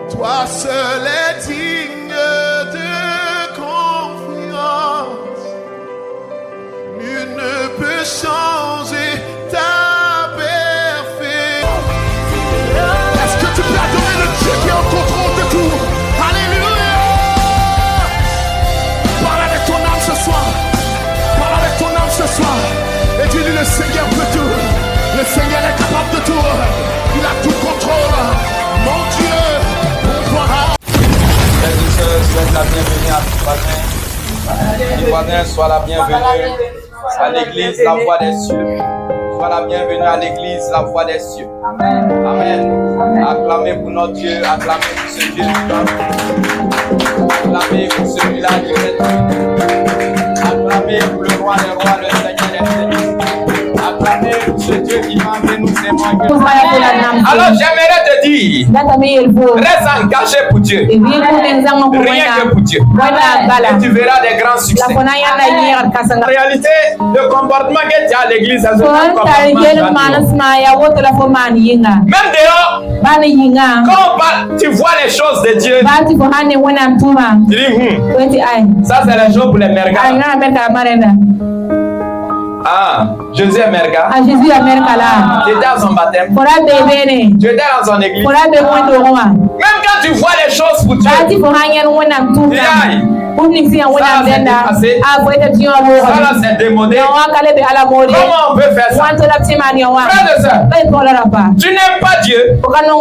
Toi seul est digne de confiance. Nul ne peut changer ta perfection. Est-ce que tu peux adorer le Dieu qui est en contrôle de tout? Alléluia! Parle avec ton âme ce soir. Parle avec ton âme ce soir. Et dis-lui, le Seigneur peut tout. Le Seigneur est capable de tout. Il a tout contrôle. Mon Dieu, bon parent. Frères et sœurs, souhaite la bienvenue à tout voisin. Sois la bienvenue à l'église La Voix des Cieux. Sois la bienvenue à l'église La Voix des Cieux. Amen. Acclamez pour notre Dieu, acclamez pour ce Dieu. Acclamez pour celui-là qui fait tout. Acclamez pour le roi des rois, le Seigneur des seigneurs. Acclamez pour ce Dieu qui m'a amené nous témoigner. Alors j'aimerais te dire, reste engagé pour Dieu. Rien que pour Dieu. Et tu verras des grands succès. En réalité, le comportement que tu as à l'église, c'est un comportement. Même dehors, quand tu vois les choses de Dieu, tu dis, ça c'est les choses pour les mergas. Ah, Jésus est merga. Jésus est merga là. Tu étais à son baptême. Tu étais dans son église. Même quand tu vois les choses pour Dieu, ça c'est démodé. Comment on peut faire ça? Frère de soeur, tu n'aimes pas Dieu.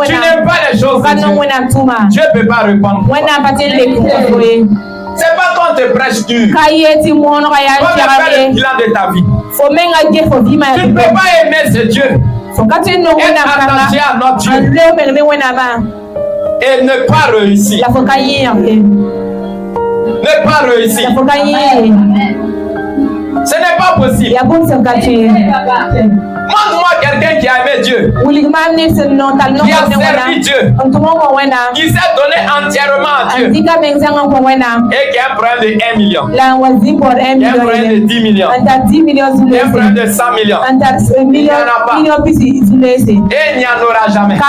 Tu n'aimes pas les choses de Dieu. Dieu ne peut pas répondre. C'est pas qu'on te prêche dur. On va faire le bilan de ta vie. Tu ne peux pas aimer ce Dieu. Être attaché à notre Dieu. Et ne pas réussir. Ne pas réussir. Ce n'est pas possible. Montre-moi quelqu'un qui a aimé Dieu, qui a servi Dieu, qui s'est donné entièrement à Dieu, et qui a un problème de 1 million, qui a un problème de 10 millions, qui a un problème de 100 millions. Il n'y en a pas. Et il n'y en aura jamais. Si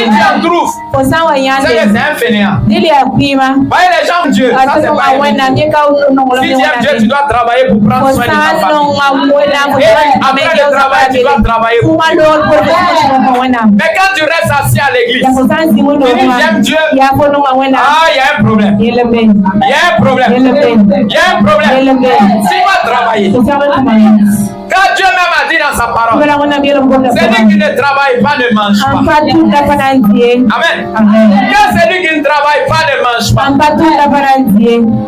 tu en trouves, c'est un fainéant. Voyez les gens de Dieu, ça c'est pas aimer. Si tu aimes Dieu, tu dois travailler pour prendre soin de ta famille. Et après le travail, tu dois travailler pour Dieu. Mais quand tu restes assis à l'église, tu dis j'aime Dieu, ah, il y a un problème. Il y a un problème. Il y a un problème. Si tu vas travailler, quand Dieu même a dit dans sa parole, celui qui ne travaille pas ne mange pas. Amen. Quand celui qui ne travaille pas ne mange pas.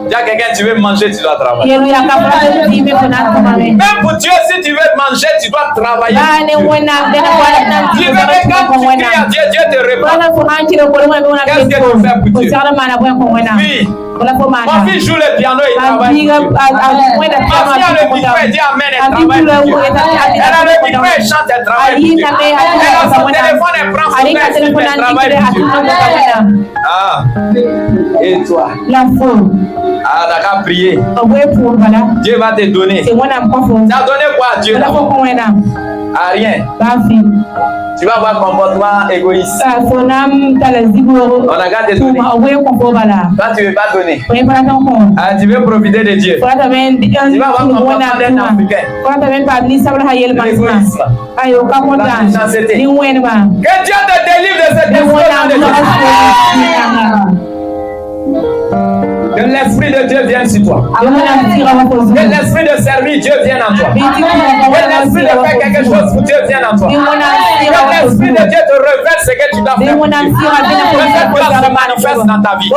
Il y a quelqu'un, tu veux manger, tu dois travailler. Même pour Dieu, si tu veux manger, tu dois travailler. Tu veux même quand tu cries à Dieu, Dieu te répond. Qu'est-ce que tu fais pour Dieu? Oui. Mon fils joue le piano et travaille pour Dieu. Ma fille a le micro et dit amen et travaille pour Dieu. Elle a le micro et chante et travaille pour Dieu. Elle a son téléphone et prend son texte et travaille pour Dieu. Ah. Et toi? Ah, d'accord, prier. Dieu va te donner. Tu as donné quoi à Dieu? Ah, rien. Tu vas avoir un comportement égoïste. On a qu'à te donner. Toi, tu ne veux pas donner. Ah, tu veux profiter de Dieu. Tu vas avoir un comportement d'un Africain. L'égoïsme. La méchanceté. Que Dieu te délivre de cette explosion de Dieu. Que l'Esprit de Dieu vienne sur toi. Que l'Esprit de servir Dieu vienne en toi. Que l'Esprit de faire quelque chose pour Dieu vienne en toi. Que l'Esprit de Dieu te révèle ce que tu dois faire. Que cette place se manifeste dans ta vie. Au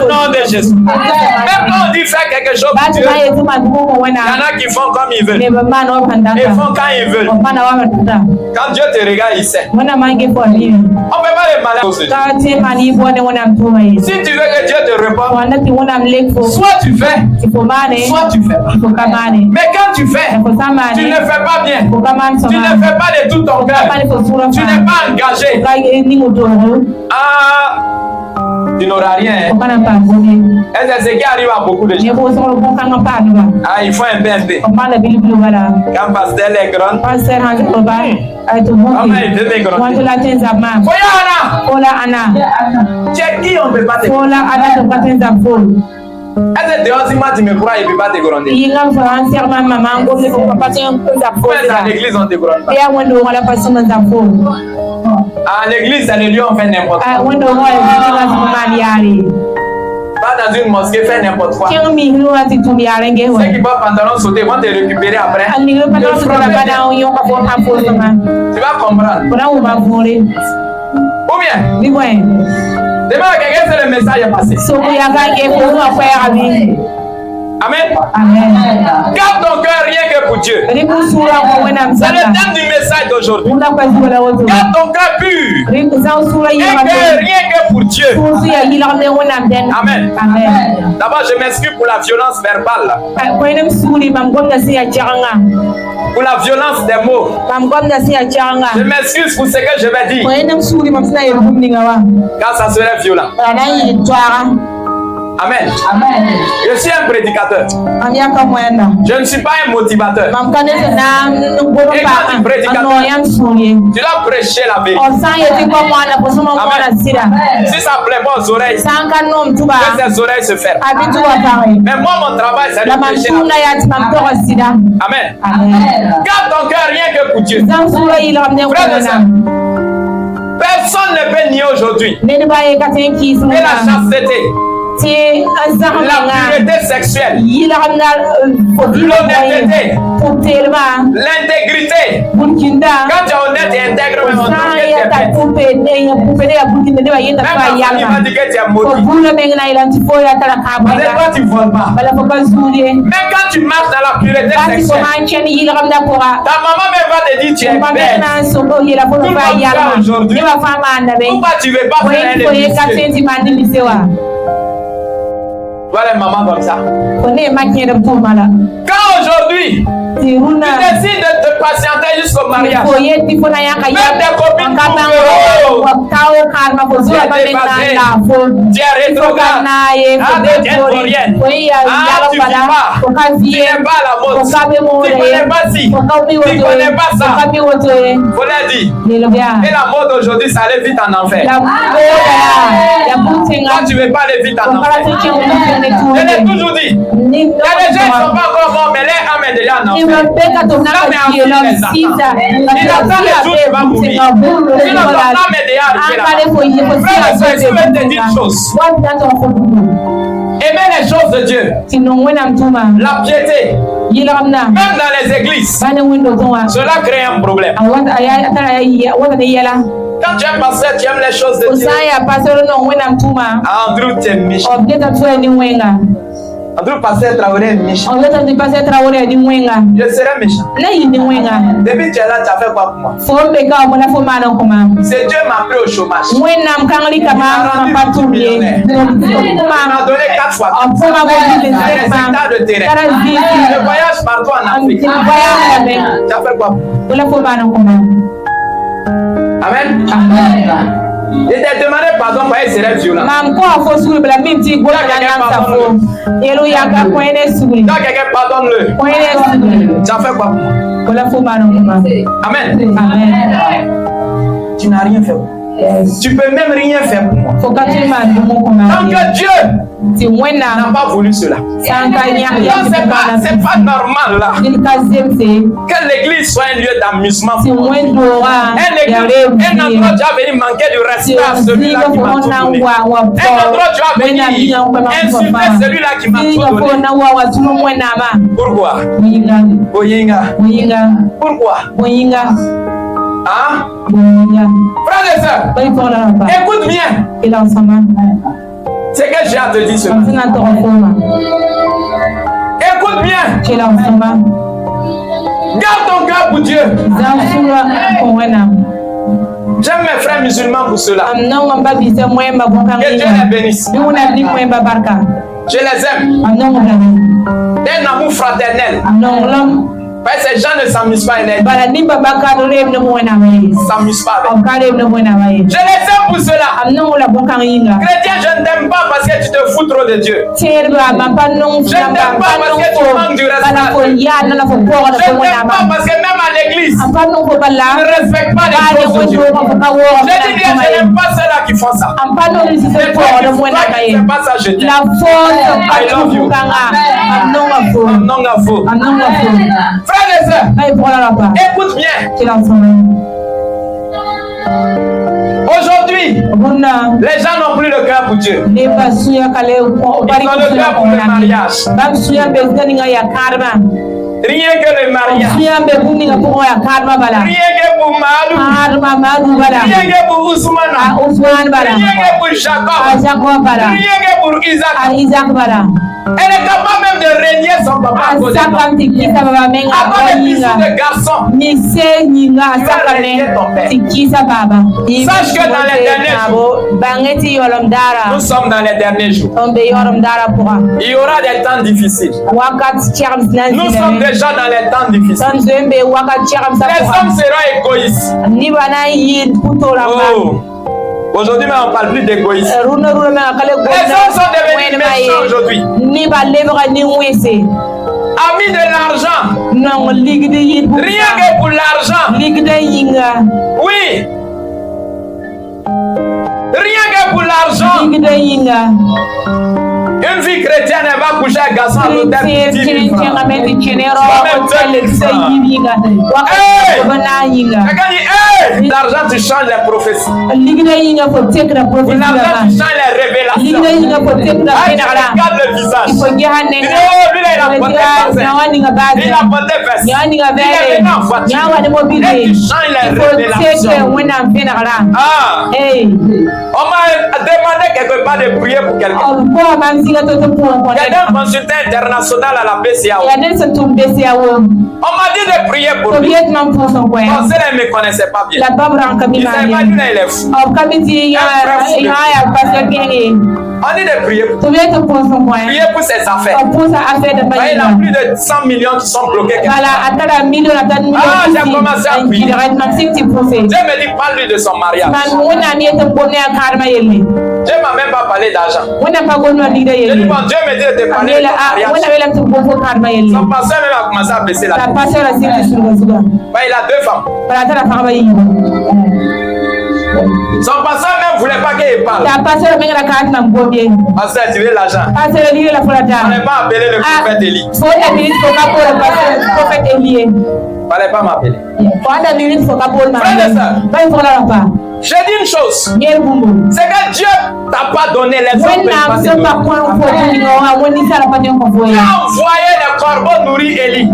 nom de Jésus. Même quand on dit faire quelque chose pour Dieu, il y en a qui font comme ils veulent. Ils font quand ils veulent. Quand Dieu te regarde, il sait. On ne peut pas les malades. Si tu veux que Dieu te réponde, soit tu fais, soit tu fais pas. Mais quand tu fais, tu ne fais pas bien. Tu ne fais pas de tout ton cœur. Tu n'es pas engagé. Ah, tu n'auras rien. C'est ce qui arrive à beaucoup de gens. Ah, il faut un peu. Quand pasteur est grand, comment il devait grandir? Tu es qui, on ne peut pas te grandir? Est-ce que tu me crois, il ne peut pas te grandir? À l'église, on te grandit pas. À l'église, c'est le lieu où on fait n'importe quoi. Pas dans une mosquée, faire n'importe quoi. Ceux qui portent pantalon sauté vont te récupérer après. Tu vas comprendre. Ou bien, demain, quelqu'un c'est le message est passé. Amen. Garde ton cœur rien que pour Dieu. C'est le thème du message d'aujourd'hui. Garde ton cœur pur. Rien que pour Dieu. Amen. D'abord, je m'excuse pour la violence verbale. Pour la violence des mots. Je m'excuse pour ce que je vais dire. Car ça serait violent. Amen. Je suis un prédicateur. Je ne suis pas un motivateur. Et quand tu prédicateur, tu dois prêcher la vérité. Amen. Si ça ne plaît pas aux oreilles, que ces oreilles se ferment. Mais moi, mon travail, c'est de prêcher la vérité. Amen. Garde ton cœur rien que pour Dieu. Frère de ça, personne ne peut nier aujourd'hui. Et la chasteté, la pureté sexuelle, l'honnêteté, l'intégrité. Quand tu es honnête et intègre, même on dit que tu es bête. Même la famille va dire que tu es maudit. Mais toi tu ne voles pas. Même quand tu marches dans la pureté sexuelle, ta maman même va te dire tu es bête. Tout le monde fait aujourd'hui. Pourquoi tu ne veux pas faire un lycée? Voilà une maman comme ça. Quand aujourd'hui, tu décides de te patienter jusqu'au mariage, même tes copines tu es dépassé, tu es rétrograde, tu es vaurienne, tu n'es pas à la mode, tu ne connais pas ci, tu ne connais pas ça. Faut leur dire. Et la mode aujourd'hui, ça allait vite en enfer. Toi, tu ne veux pas aller vite en enfer. Je l'ai toujours dit. Il y a des gens qui ne sont pas encore morts, mais leur âme est déjà en enfer. Il attend les jours qui va mourir. Sinon, ton âme est déjà arrivée là. Frère et soeur, je vais te dire une chose. Aimer les choses de Dieu. La piété. Même dans les églises. Cela crée un problème. Quand tu es pasteur, tu aimes les choses de Dieu. Andrew, tu es méchant. Andrew, pasteur Traoré est méchant. Je serai méchant. Depuis tu es là, tu as fait quoi pour moi? C'est Dieu m'a pris au chômage. Il m'a donné 4 fois. Des hectares de terrain. Je voyage partout en Afrique. Tu as fait quoi pour moi? Amen. Il t'a demandé pardon parce qu'il serait violent. Quand quelqu'un pardonne-le. Tu as fait quoi? Amen. Tu n'as rien fait. Tu peux même rien faire pour moi. Tant que Dieu n'a pas voulu cela. C'est pas normal là que l'église soit un lieu d'amusement pour moi. Un endroit où tu vas venir manquer de respect à celui-là qui m'a tout donné. Un endroit où tu vas venir insulter celui-là qui m'a tout donné. Pourquoi? Boyinga. Pourquoi? Hein? Frères et sœurs, écoute bien. C'est que j'ai à te dire cela. Écoute bien. Garde ton cœur pour Dieu. J'aime mes frères musulmans pour cela. Que Dieu les bénisse. Je les aime. D'un amour fraternel. Parce que ces gens ne s'amusent pas avec. S'amusent pas avec. Je les aime pour cela. Chrétien, je ne t'aime pas parce que tu te fous trop de Dieu. Je ne t'aime pas parce que tu manques du respect. Je ne t'aime pas parce que même à l'église, tu ne respectes pas les choses de Dieu. Je dis bien, je n'aime pas ceux-là qui font ça. Mais toi qui ne fais pas ça, je t'aime. I love you. Frères et sœurs, écoute bien. Aujourd'hui, les gens n'ont plus le cœur pour Dieu. Ils ont le cœur pour le mariage. Rien que le mariage. Rien que pour Malou. Rien que pour Ousmane. Rien que pour Jacob. Rien que pour Isaac. Elle est capable même de régner son papa à cause de fils de garçon. Tu vas régner ton père. Sache que dans les derniers jours, nous sommes dans les derniers jours. Il y aura des temps difficiles. Nous sommes déjà dans les temps difficiles. Les hommes seront égoïstes. Oh. Aujourd'hui, on ne parle plus d'égoïsme. Les hommes sont devenus méchants aujourd'hui. Amis de l'argent. Rien que pour l'argent. Oui. Rien que pour l'argent. Une fille chrétienne, elle va coucher avec un garçon à l'hôtel pour 10 000 francs. L'argent, tu changes les prophéties. L'argent, tu changes les révélations. Regarde le visage. Tu dis, oh, lui, il a porté verset. Il a porté verset. Il est venu en voiture. Et tu changes les révélations. Ah. On m'a demandé quelque part de prier pour quelqu'un. Il y a un consultant international à la BCAO. On m'a dit de prier pour lui. Parce qu'elle ne me connaissait pas bien. Il ne savait pas qu'il est fou. On dit de prier pour lui. Prier pour ses affaires. Il y a plus de 100 millions qui sont bloqués. Ah, j'ai commencé à prier. Dieu me dit, parle-lui de son mariage. Dieu ne m'a même pas parlé d'argent. Je dis, bon, Dieu me dit de te parler de ton mariage. Son pasteur même a commencé à baisser la tête. Il a 2 femmes. Son pasteur même ne voulait pas qu'il parle. Pasteur, tu veux l'argent. On n'est pas appelé le prophète Élie. Il ne fallait pas m'appeler. Frère et sœur, j'ai dit une chose, c'est que Dieu t'a pas donné les hommes. Tu as envoyé les corbeaux nourrir Élie.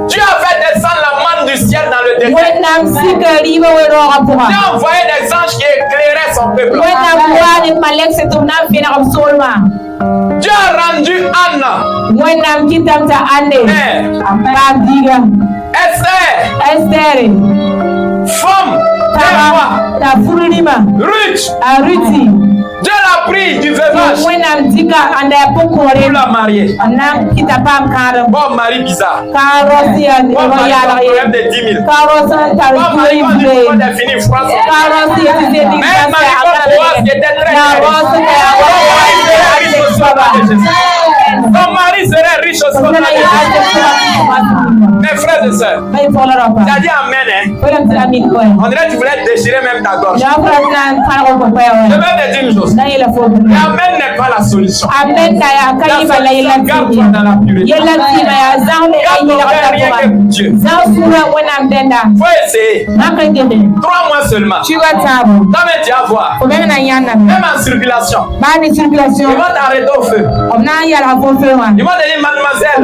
Dieu a fait descendre la manne du ciel dans le désert. Dieu a envoyé des anges qui éclairaient son peuple. Dieu a rendu Anna. Esther. Femme. Ruth. Dieu l'a pris du veuvage pour la marier. Bon mari bizarre. Bon mari problème de 10 000. Bon mari quand il faut définir France. Même mari qui était très riche. Ton mari serait riche au scope de Jésus. Mes frères et sœurs, tu as dit amen, hein? On dirait que tu voulais déchirer même ta gorge. Je vais te dire une chose. Amen n'est pas la solution. Garde-toi dans la pureté. Quand on fait rien que pour Dieu, faut essayer. 3 mois seulement. Tu vas voir. Même en circulation. Ils vont t'arrêter au feu. Ils vont te dire, mademoiselle.